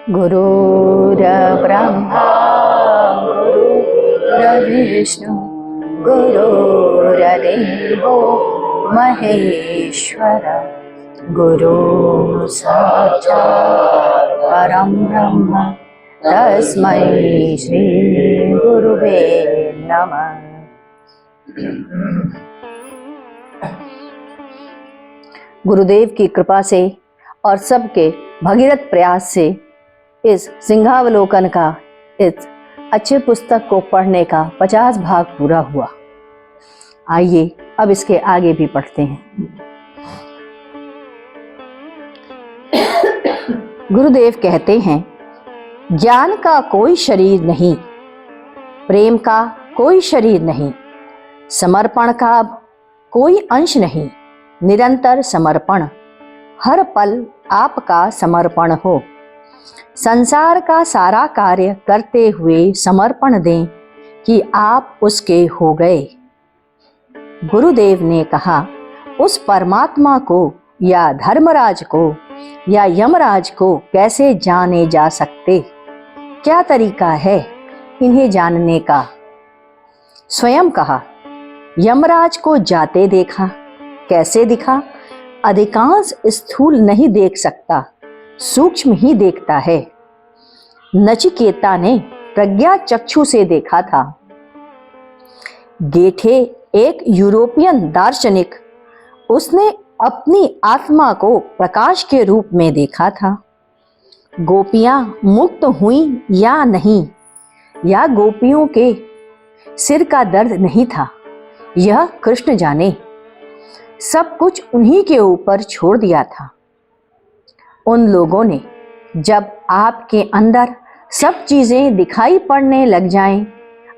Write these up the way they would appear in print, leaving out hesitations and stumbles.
गुरुर्ब्रह्मा गुरुर्विष्णु गुरुर्देवो महेश्वर गुरु साक्षात् परं ब्रह्म तस्मै श्री गुरुवे नमः। गुरुदेव की कृपा से और सबके भगीरथ प्रयास से इस सिंहावलोकन का इस अच्छे पुस्तक को पढ़ने का 50 भाग पूरा हुआ। आइए अब इसके आगे भी पढ़ते हैं। गुरुदेव कहते हैं, ज्ञान का कोई शरीर नहीं, प्रेम का कोई शरीर नहीं, समर्पण का कोई अंश नहीं, निरंतर समर्पण, हर पल आपका समर्पण हो। संसार का सारा कार्य करते हुए समर्पण दें कि आप उसके हो गए। गुरुदेव ने कहा, उस परमात्मा को या धर्मराज को या यमराज को कैसे जाने जा सकते? क्या तरीका है इन्हें जानने का? स्वयं कहा, यमराज को जाते देखा। कैसे दिखा? अधिकांश स्थूल नहीं देख सकता, सूक्ष्म ही देखता है। नचिकेता ने प्रज्ञा चक्षु से देखा था। गेठे एक यूरोपियन दार्शनिक, उसने अपनी आत्मा को प्रकाश के रूप में देखा था। गोपियां मुक्त हुई या नहीं, या गोपियों के सिर का दर्द नहीं था, यह कृष्ण जाने। सब कुछ उन्हीं के ऊपर छोड़ दिया था। उन लोगों ने जब आपके अंदर सब चीजें दिखाई पड़ने लग जाएं,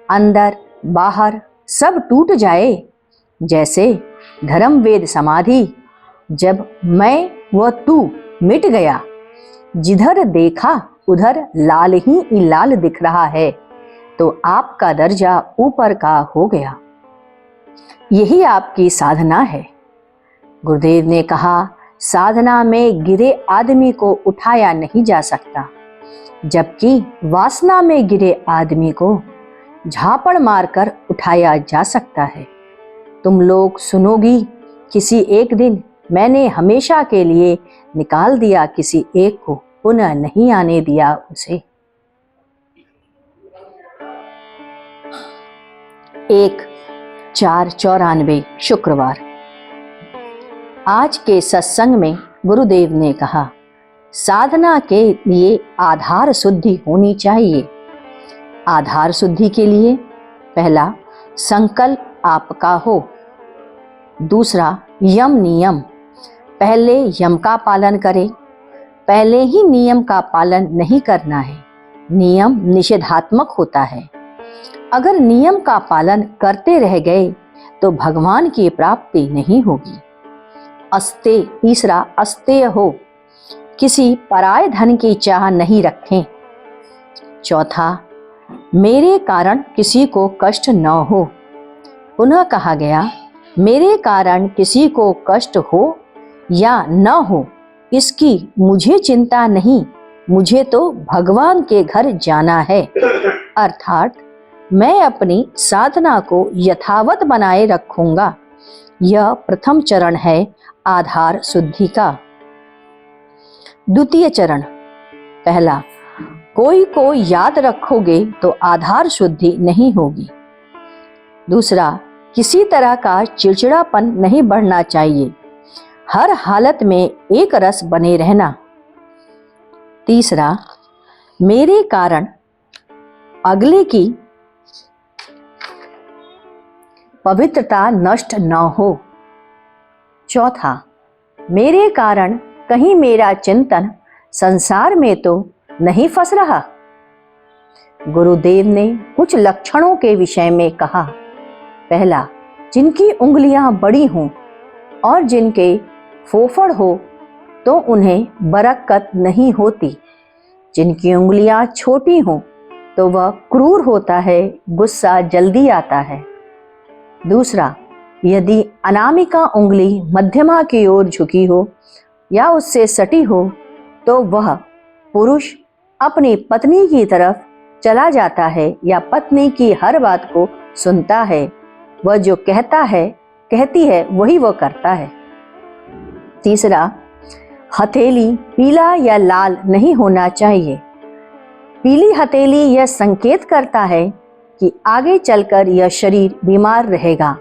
अंदर बाहर सब टूट जाए, जैसे धर्म वेद समाधि, जब मैं व तू मिट गया, जिधर देखा उधर लाल ही लाल दिख रहा है, तो आपका दर्जा ऊपर का हो गया। यही आपकी साधना है। गुरुदेव ने कहा, साधना में गिरे आदमी को उठाया नहीं जा सकता, जबकि वासना में गिरे आदमी को झापड़ मारकर उठाया जा सकता है। तुम लोग सुनोगी, किसी एक दिन मैंने हमेशा के लिए निकाल दिया किसी एक को, पुनः नहीं आने दिया उसे। 1/4/94 शुक्रवार। आज के सत्संग में गुरुदेव ने कहा, साधना के लिए आधार शुद्धि होनी चाहिए। आधार शुद्धि के लिए पहला, संकल्प आपका हो। दूसरा, यम नियम, पहले यम का पालन करें। पहले ही नियम का पालन नहीं करना है, नियम निषेधात्मक होता है। अगर नियम का पालन करते रह गए तो भगवान की प्राप्ति नहीं होगी। अस्तेय, तीसरा, अस्तेय हो, किसी पराये धन की चाह नहीं रखें। चौथा, मेरे कारण किसी को कष्ट न हो। पुनः कहा गया, मेरे कारण किसी को कष्ट हो या न हो, इसकी मुझे चिंता नहीं, मुझे तो भगवान के घर जाना है। अर्थात मैं अपनी साधना को यथावत बनाए रखूंगा। यह प्रथम चरण है आधार शुद्धि का। द्वितीय चरण, पहला, कोई को याद रखोगे तो आधार शुद्धि नहीं होगी। दूसरा, किसी तरह का चिड़चिड़ापन नहीं बढ़ना चाहिए, हर हालत में एक रस बने रहना। तीसरा, मेरे कारण अगले की पवित्रता नष्ट न हो। चौथा, मेरे कारण कहीं मेरा चिंतन संसार में तो नहीं फंस रहा। गुरुदेव ने कुछ लक्षणों के विषय में कहा। पहला, जिनकी उंगलियां बड़ी हों और जिनके फोफड़ हो तो उन्हें बरकत नहीं होती। जिनकी उंगलियां छोटी हों तो वह क्रूर होता है, गुस्सा जल्दी आता है। दूसरा, यदि अनामिका उंगली मध्यमा की ओर झुकी हो या उससे सटी हो तो वह पुरुष अपनी पत्नी की तरफ चला जाता है या पत्नी की हर बात को सुनता है, वह जो कहती है वही वह करता है। तीसरा, हथेली पीला या लाल नहीं होना चाहिए। पीली हथेली यह संकेत करता है कि आगे चलकर यह शरीर बीमार रहेगा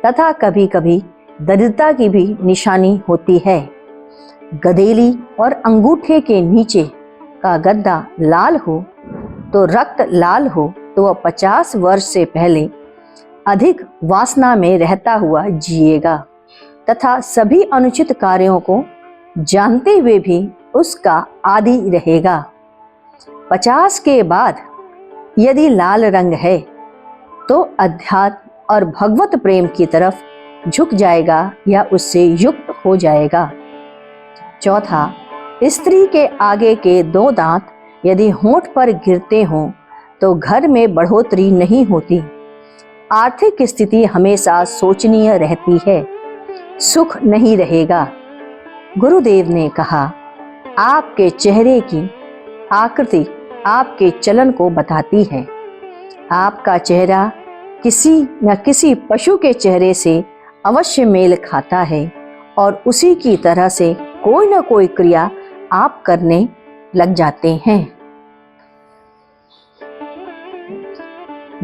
तथा कभी कभी दरिद्रता की भी निशानी होती है। गदेली और अंगूठे के नीचे का गद्दा लाल हो तो रक्त लाल हो तो वह 50 वर्ष से पहले अधिक वासना में रहता हुआ जिएगा तथा सभी अनुचित कार्यों को जानते हुए भी उसका आदी रहेगा। 50 के बाद यदि लाल रंग है तो अध्यात्म और भगवत प्रेम की तरफ झुक जाएगा या उससे युक्त हो जाएगा। चौथा, स्त्री के आगे के 2 दांत यदि होंठ पर गिरते हों तो घर में बढ़ोतरी नहीं होती, आर्थिक स्थिति हमेशा शोचनीय रहती है, सुख नहीं रहेगा। गुरुदेव ने कहा, आपके चेहरे की आकृति आपके चलन को बताती है। आपका चेहरा किसी न किसी पशु के चेहरे से अवश्य मेल खाता है और उसी की तरह से कोई न कोई क्रिया आप करने लग जाते हैं।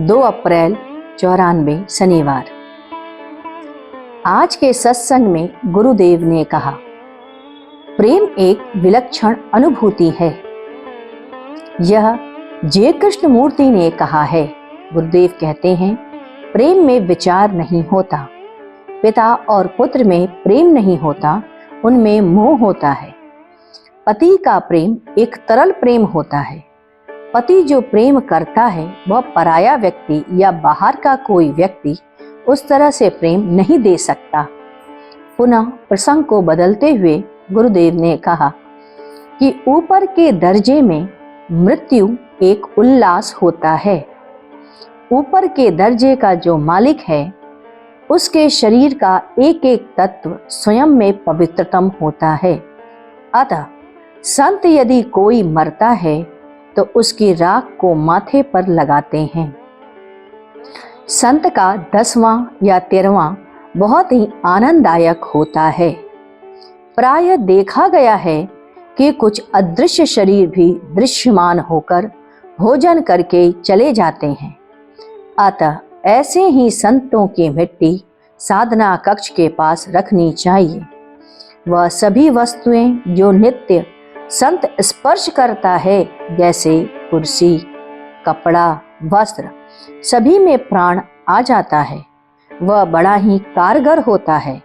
2 अप्रैल 94 शनिवार। आज के सत्संग में गुरुदेव ने कहा, प्रेम एक विलक्षण अनुभूति है। यह जय कृष्णमूर्ति ने कहा है। गुरुदेव कहते हैं, प्रेम में विचार नहीं होता। पिता और पुत्र में प्रेम नहीं होता, उनमें मोह होता है। पति का प्रेम एक तरल प्रेम होता है। पति जो प्रेम करता है वह पराया व्यक्ति या बाहर का कोई व्यक्ति उस तरह से प्रेम नहीं दे सकता। पुनः प्रसंग को बदलते हुए गुरुदेव ने कहा कि ऊपर के दर्जे में मृत्यु एक उल्लास होता है। ऊपर के दर्जे का जो मालिक है उसके शरीर का एक एक तत्व स्वयं में पवित्रतम होता है। अतः संत यदि कोई मरता है तो उसकी राख को माथे पर लगाते हैं। संत का 10वां या 13वां बहुत ही आनंददायक होता है। प्रायः देखा गया है कि कुछ अदृश्य शरीर भी दृश्यमान होकर भोजन करके चले जाते हैं। अतः ऐसे ही संतों की मिट्टी साधना कक्ष के पास रखनी चाहिए। वह सभी वस्तुएं जो नित्य संत स्पर्श करता है, जैसे कुर्सी, कपड़ा, वस्त्र, सभी में प्राण आ जाता है। वह बड़ा ही कारगर होता है।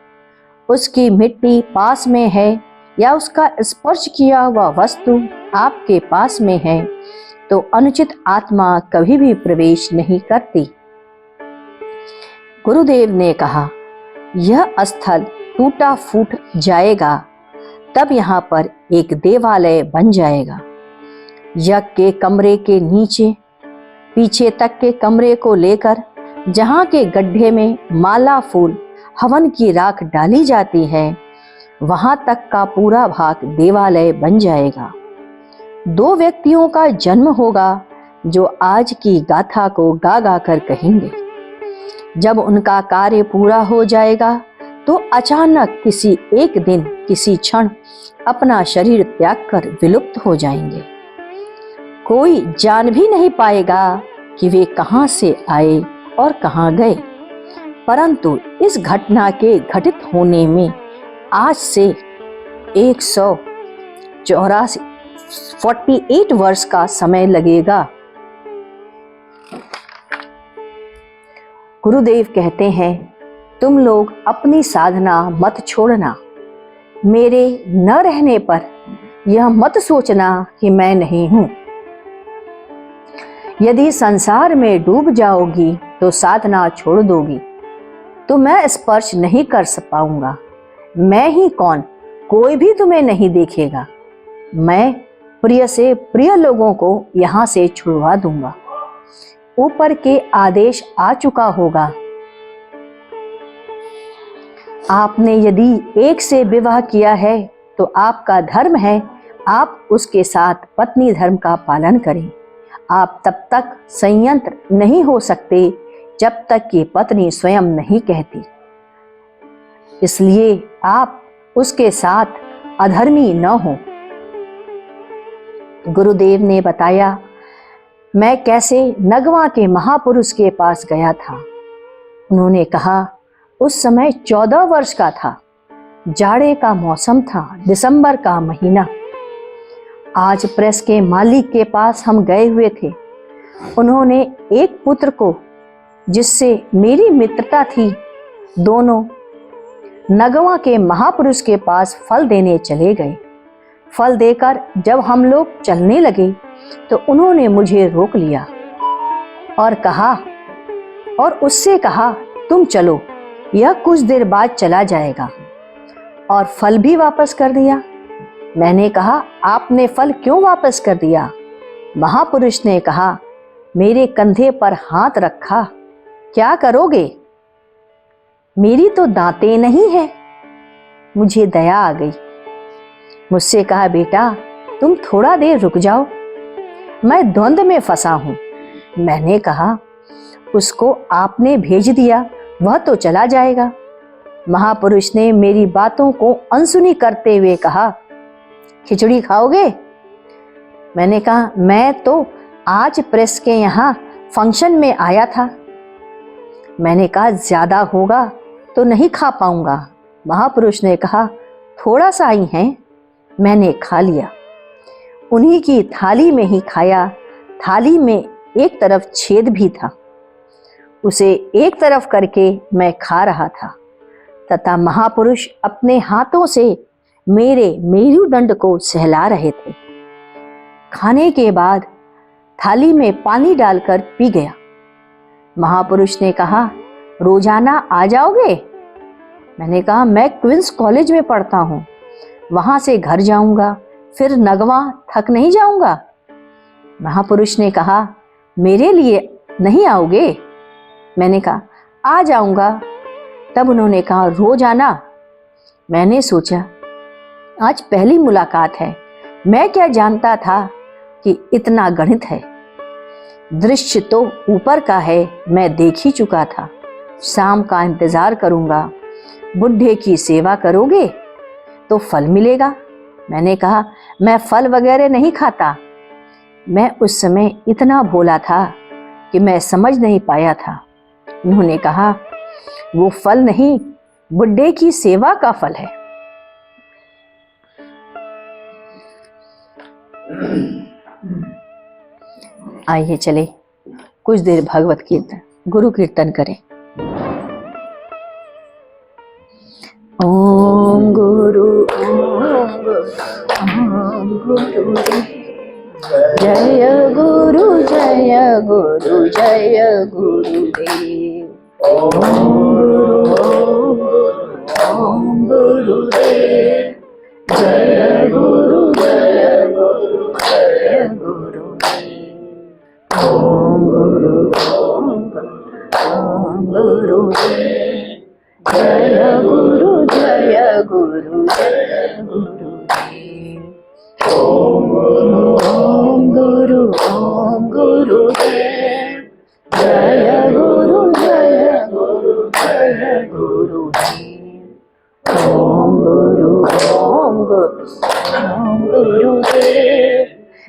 उसकी मिट्टी पास में है या उसका स्पर्श किया हुआ वस्तु आपके पास में है तो अनुचित आत्मा कभी भी प्रवेश नहीं करती। गुरुदेव ने कहा, यह स्थल टूटा फूट जाएगा तब यहाँ पर एक देवालय बन जाएगा। यज्ञ के कमरे के नीचे पीछे तक के कमरे को लेकर जहाँ के गड्ढे में माला फूल हवन की राख डाली जाती है, वहां तक का पूरा भाग देवालय बन जाएगा। 2 व्यक्तियों का जन्म होगा जो आज की गाथा को गा गा कर कहेंगे। जब उनका कार्य पूरा हो जाएगा तो अचानक किसी एक दिन किसी क्षण अपना शरीर त्याग कर विलुप्त हो जाएंगे। कोई जान भी नहीं पाएगा कि वे कहां से आए और कहां गए। परंतु इस घटना के घटित होने में आज से 48 वर्ष का समय लगेगा। गुरुदेव कहते हैं, तुम लोग अपनी साधना मत छोड़ना। मेरे न रहने पर यह मत सोचना कि मैं नहीं हूं। यदि संसार में डूब जाओगी तो साधना छोड़ दोगी तो मैं स्पर्श नहीं कर पाऊंगा। मैं ही कौन, कोई भी तुम्हें नहीं देखेगा। मैं प्रिय से प्रिय लोगों को यहां से छुड़वा दूंगा। ऊपर के आदेश आ चुका होगा। आपने यदि एक से विवाह किया है तो आपका धर्म है आप उसके साथ पत्नी धर्म का पालन करें। आप तब तक संयंत्र नहीं हो सकते जब तक कि पत्नी स्वयं नहीं कहती। इसलिए आप उसके साथ अधर्मी न हो। गुरुदेव ने बताया, मैं कैसे नगवा के महापुरुष के पास गया था। उन्होंने कहा, उस समय 14 वर्ष का था, जाड़े का मौसम था, दिसंबर का महीना। आज प्रेस के मालिक के पास हम गए हुए थे। उन्होंने एक पुत्र को, जिससे मेरी मित्रता थी, दोनों नगवा के महापुरुष के पास फल देने चले गए। फल देकर जब हम लोग चलने लगे तो उन्होंने मुझे रोक लिया और उससे कहा, तुम चलो, यह कुछ देर बाद चला जाएगा, और फल भी वापस कर दिया। मैंने कहा, आपने फल क्यों वापस कर दिया? महापुरुष ने कहा, मेरे कंधे पर हाथ रखा, क्या करोगे? मेरी तो दांतें नहीं है। मुझे दया आ गई। मुझसे कहा, बेटा तुम थोड़ा देर रुक जाओ, मैं द्वंद्व में फंसा हूं। मैंने कहा, उसको आपने भेज दिया, वह तो चला जाएगा। महापुरुष ने मेरी बातों को अनसुनी करते हुए कहा, खिचड़ी खाओगे? मैंने कहा, मैं तो आज प्रेस के यहाँ फंक्शन में आया था। मैंने कहा, ज्यादा होगा तो नहीं खा पाऊंगा। महापुरुष ने कहा, थोड़ा सा ही है। मैंने खा लिया। उन्हीं की थाली में ही खाया। थाली में एक तरफ छेद भी था, उसे एक तरफ करके मैं खा रहा था तथा महापुरुष अपने हाथों से मेरे मेरुदंड को सहला रहे थे। खाने के बाद थाली में पानी डालकर पी गया। महापुरुष ने कहा, रोजाना आ जाओगे? मैंने कहा, मैं क्वींस कॉलेज में पढ़ता हूँ, वहां से घर जाऊंगा, फिर नगवा थक नहीं जाऊंगा। महापुरुष ने कहा, मेरे लिए नहीं आओगे? मैंने कहा, आ जाऊंगा। तब उन्होंने कहा, रोज आना। मैंने सोचा, आज पहली मुलाकात है, मैं क्या जानता था कि इतना गणित है। दृश्य तो ऊपर का है, मैं देख ही चुका था। शाम का इंतजार करूंगा। बुढ़े की सेवा करोगे तो फल मिलेगा। मैंने कहा, मैं फल वगैरह नहीं खाता। मैं उस समय इतना भोला था कि मैं समझ नहीं पाया था। उन्होंने कहा, वो फल नहीं, बुढ़े की सेवा का फल है। आइए चले कुछ देर भगवत कीर्तन, गुरु कीर्तन करें। ओम गुरु ओम गुरु जय गुरु जय गुरु जय गुरुदेव। ओम गुरुदेव जय गुरु जय गुरु जय गुरुदेव। ओम गुरुदेव जय गुरु जय गुरु जय गुरुदेव। ओम गुरुदेव जय गुरु जय गुरु जय गुरुदेव। ओम गुरुदेव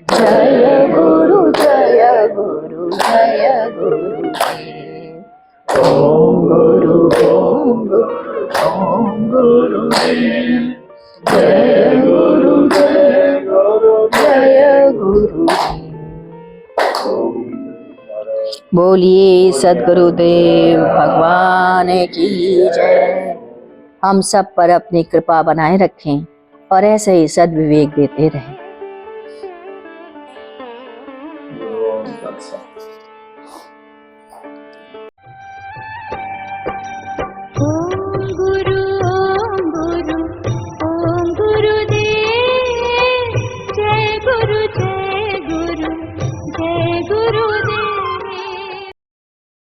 जय गुरु जय गुरु जय गुरुदेव। ओम गुरुदेव जय गुरु जय गुरु जय गुरुदेव। बोलिए सद्गुरुदेव भगवान की जय। हम सब पर अपनी कृपा बनाए रखें और ऐसे ही सद्विवेक देते रहें।